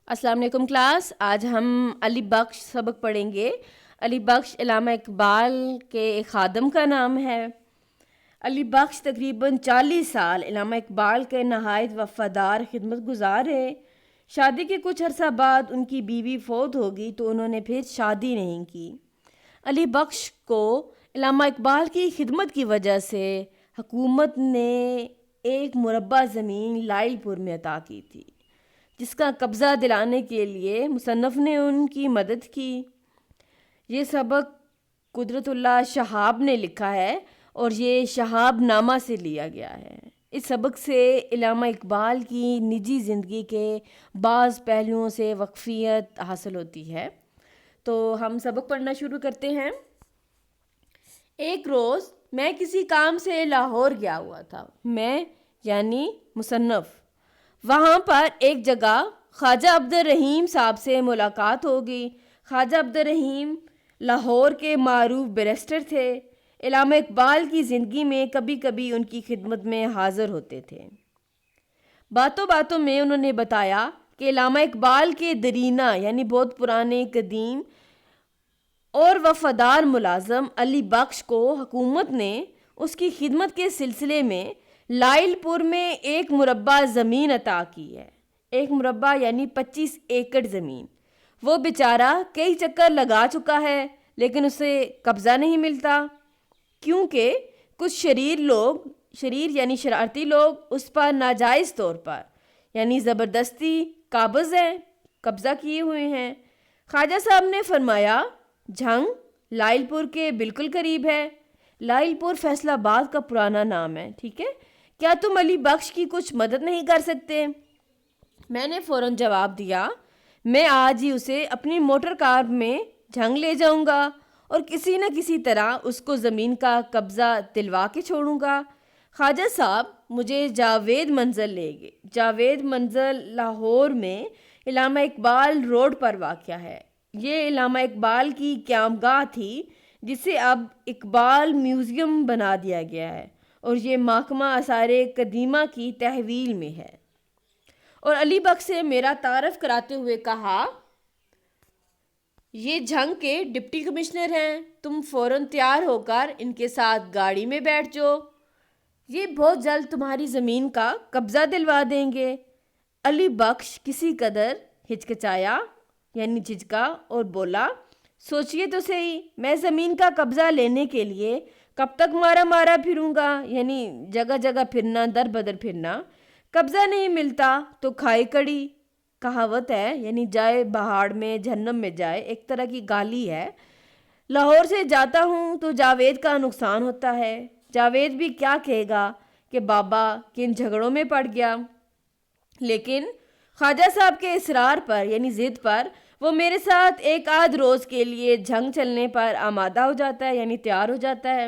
السلام علیکم کلاس. آج ہم علی بخش سبق پڑھیں گے. علی بخش علامہ اقبال کے ایک خادم کا نام ہے. علی بخش تقریباً 40 سال علامہ اقبال کے نہایت وفادار خدمت گزار رہے. شادی کے کچھ عرصہ بعد ان کی بیوی فوت ہو گئی تو انہوں نے پھر شادی نہیں کی. علی بخش کو علامہ اقبال کی خدمت کی وجہ سے حکومت نے ایک مربع زمین لائل پور میں عطا کی تھی، جس کا قبضہ دلانے کے لیے مصنف نے ان کی مدد کی. یہ سبق قدرت اللہ شہاب نے لکھا ہے اور یہ شہاب نامہ سے لیا گیا ہے. اس سبق سے علامہ اقبال کی نجی زندگی کے بعض پہلوؤں سے واقفیت حاصل ہوتی ہے. تو ہم سبق پڑھنا شروع کرتے ہیں. ایک روز میں کسی کام سے لاہور گیا ہوا تھا. میں یعنی مصنف. وہاں پر ایک جگہ خواجہ عبد الرحیم صاحب سے ملاقات ہو گئی. خواجہ عبد الرحیم لاہور کے معروف بیرسٹر تھے. علامہ اقبال کی زندگی میں کبھی کبھی ان کی خدمت میں حاضر ہوتے تھے. باتوں باتوں میں انہوں نے بتایا کہ علامہ اقبال کے درینہ یعنی بہت پرانے قدیم اور وفادار ملازم علی بخش کو حکومت نے اس کی خدمت کے سلسلے میں لائل پور میں ایک مربع زمین عطا کی ہے. ایک مربع یعنی 25 ایکڑ زمین. وہ بیچارہ کئی چکر لگا چکا ہے لیکن اسے قبضہ نہیں ملتا، کیونکہ کچھ شریر یعنی شرارتی لوگ اس پر ناجائز طور پر یعنی زبردستی قبضہ کیے ہوئے ہیں. خواجہ صاحب نے فرمایا، جھنگ لائل پور کے بالکل قریب ہے. لائل پور فیصل آباد کا پرانا نام ہے. ٹھیک ہے، کیا تم علی بخش کی کچھ مدد نہیں کر سکتے؟ میں نے فوراً جواب دیا، میں آج ہی اسے اپنی موٹر کار میں جھنگ لے جاؤں گا اور کسی نہ کسی طرح اس کو زمین کا قبضہ دلوا کے چھوڑوں گا. خواجہ صاحب مجھے جاوید منزل لے گئے. جاوید منزل لاہور میں علامہ اقبال روڈ پر واقع ہے. یہ علامہ اقبال کی قیامگاہ تھی جسے اب اقبال میوزیم بنا دیا گیا ہے اور یہ محکمہ آثار قدیمہ کی تحویل میں ہے. اور علی بخش سے میرا تعارف کراتے ہوئے کہا، یہ جھنگ کے ڈپٹی کمشنر ہیں، تم فوراً تیار ہو کر ان کے ساتھ گاڑی میں بیٹھ جاؤ، یہ بہت جلد تمہاری زمین کا قبضہ دلوا دیں گے. علی بخش کسی قدر ہچکچایا یعنی جھجکا اور بولا، سوچئے تو صحیح، میں زمین کا قبضہ لینے کے لیے کب تک مارا پھروں گا، یعنی جگہ جگہ پھرنا، در بدر پھرنا. قبضہ نہیں ملتا تو کھائے کڑی. کہاوت ہے، یعنی جائے بہاڑ میں جہنم میں جائے، ایک طرح کی گالی ہے. لاہور سے جاتا ہوں تو جاوید کا نقصان ہوتا ہے. جاوید بھی کیا کہے گا کہ بابا کن جھگڑوں میں پڑ گیا. لیکن خواجہ صاحب کے اصرار پر یعنی ضد پر وہ میرے ساتھ ایک آدھ روز کے لیے جھنگ چلنے پر آمادہ ہو جاتا ہے یعنی تیار ہو جاتا ہے.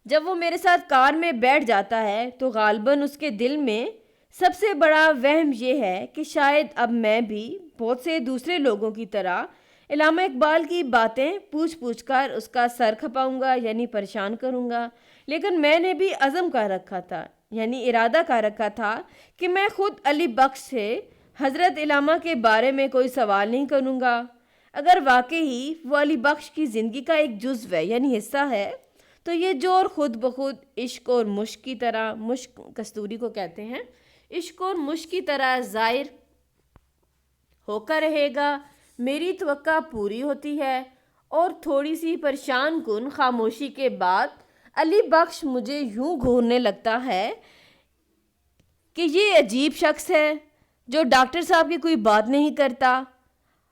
جب وہ میرے ساتھ کار میں بیٹھ جاتا ہے تو غالباً اس کے دل میں سب سے بڑا وہم یہ ہے کہ شاید اب میں بھی بہت سے دوسرے لوگوں کی طرح علامہ اقبال کی باتیں پوچھ کر اس کا سر کھپاؤں گا یعنی پریشان کروں گا. لیکن میں نے بھی عزم کر رکھا تھا یعنی ارادہ کر رکھا تھا کہ میں خود علی بخش سے حضرت علامہ کے بارے میں کوئی سوال نہیں کروں گا. اگر واقعی وہ علی بخش کی زندگی کا ایک جزو ہے یعنی حصہ ہے تو یہ جور خود بخود عشق اور مشق کی طرح، مشق کستوری کو کہتے ہیں، عشق اور مشق کی طرح ظاہر ہو کر رہے گا. میری توقع پوری ہوتی ہے. اور تھوڑی سی پریشان کن خاموشی کے بعد علی بخش مجھے یوں گھورنے لگتا ہے کہ یہ عجیب شخص ہے جو ڈاکٹر صاحب کی کوئی بات نہیں کرتا.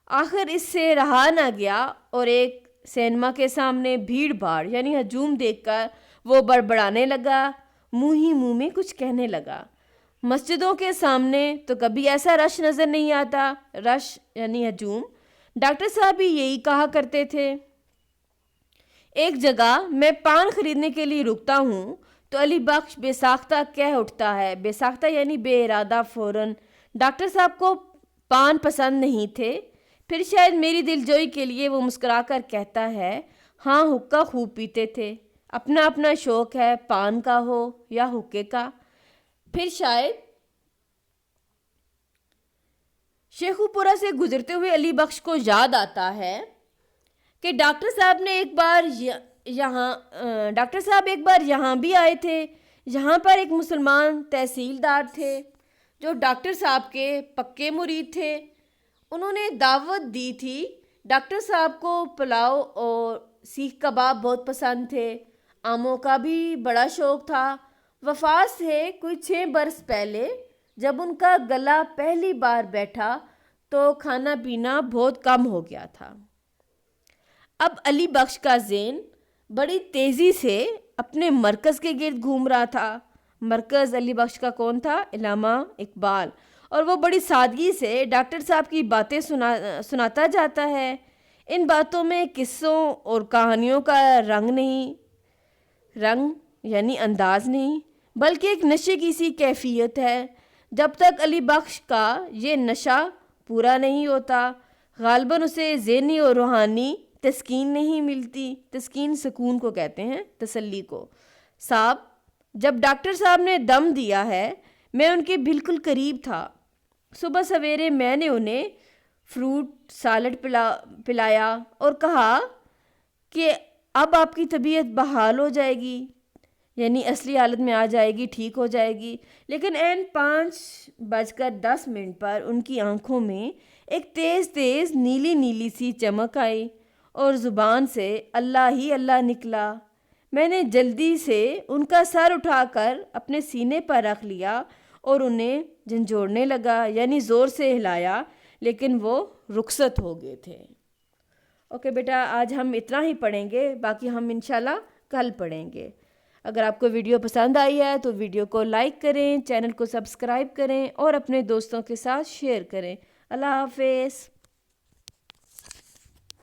آخر اس سے رہا نہ گیا اور ایک سینما کے سامنے بھیڑ بھاڑ یعنی ہجوم دیکھ کر وہ بڑبڑانے لگا، منہ ہی منہ میں کچھ کہنے لگا. مسجدوں کے سامنے تو کبھی ایسا رش نظر نہیں آتا. رش یعنی ہجوم. ڈاکٹر صاحب بھی یہی کہا کرتے تھے. ایک جگہ میں پان خریدنے کے لیے رکتا ہوں تو علی بخش بے ساختہ کہہ اٹھتا ہے، بے ساختہ یعنی بے ارادہ فوراً. ڈاکٹر صاحب کو پان پسند نہیں تھے. پھر شاید میری دل جوئی کے لیے وہ مسکرا کر کہتا ہے، ہاں حقہ خوب پیتے تھے، اپنا اپنا شوق ہے، پان کا ہو یا حقے کا. پھر شیخو پورہ سے گزرتے ہوئے علی بخش کو یاد آتا ہے کہ ڈاکٹر صاحب ایک بار یہاں بھی آئے تھے. یہاں پر ایک مسلمان تحصیلدار تھے جو ڈاکٹر صاحب کے پکے مرید تھے. انہوں نے دعوت دی تھی. ڈاکٹر صاحب کو پلاؤ اور سیخ کباب بہت پسند تھے. آموں کا بھی بڑا شوق تھا. وفات سے کوئی 6 برس پہلے جب ان کا گلا پہلی بار بیٹھا تو کھانا پینا بہت کم ہو گیا تھا. اب علی بخش کا ذہن بڑی تیزی سے اپنے مرکز کے گرد گھوم رہا تھا. مرکز علی بخش کا کون تھا؟ علامہ اقبال. اور وہ بڑی سادگی سے ڈاکٹر صاحب کی باتیں سناتا جاتا ہے. ان باتوں میں قصوں اور کہانیوں کا رنگ یعنی انداز نہیں، بلکہ ایک نشے کی سی کیفیت ہے. جب تک علی بخش کا یہ نشہ پورا نہیں ہوتا غالباً اسے ذہنی اور روحانی تسکین نہیں ملتی. تسکین سکون کو کہتے ہیں، تسلی کو. صاحب جب ڈاکٹر صاحب نے دم دیا ہے میں ان کے بالکل قریب تھا. صبح سویرے میں نے انہیں فروٹ سالڈ پلایا اور کہا کہ اب آپ کی طبیعت بحال ہو جائے گی، یعنی اصلی حالت میں آ جائے گی، ٹھیک ہو جائے گی. لیکن عین 5:10 پر ان کی آنکھوں میں ایک تیز نیلی سی چمک آئی اور زبان سے اللہ ہی اللہ نکلا. میں نے جلدی سے ان کا سر اٹھا کر اپنے سینے پر رکھ لیا اور انہیں جھنجھوڑنے لگا، یعنی زور سے ہلایا، لیکن وہ رخصت ہو گئے تھے. اوکے بیٹا، آج ہم اتنا ہی پڑھیں گے، باقی ہم انشاءاللہ کل پڑھیں گے. اگر آپ کو ویڈیو پسند آئی ہے تو ویڈیو کو لائک کریں، چینل کو سبسکرائب کریں اور اپنے دوستوں کے ساتھ شیئر کریں. اللہ حافظ.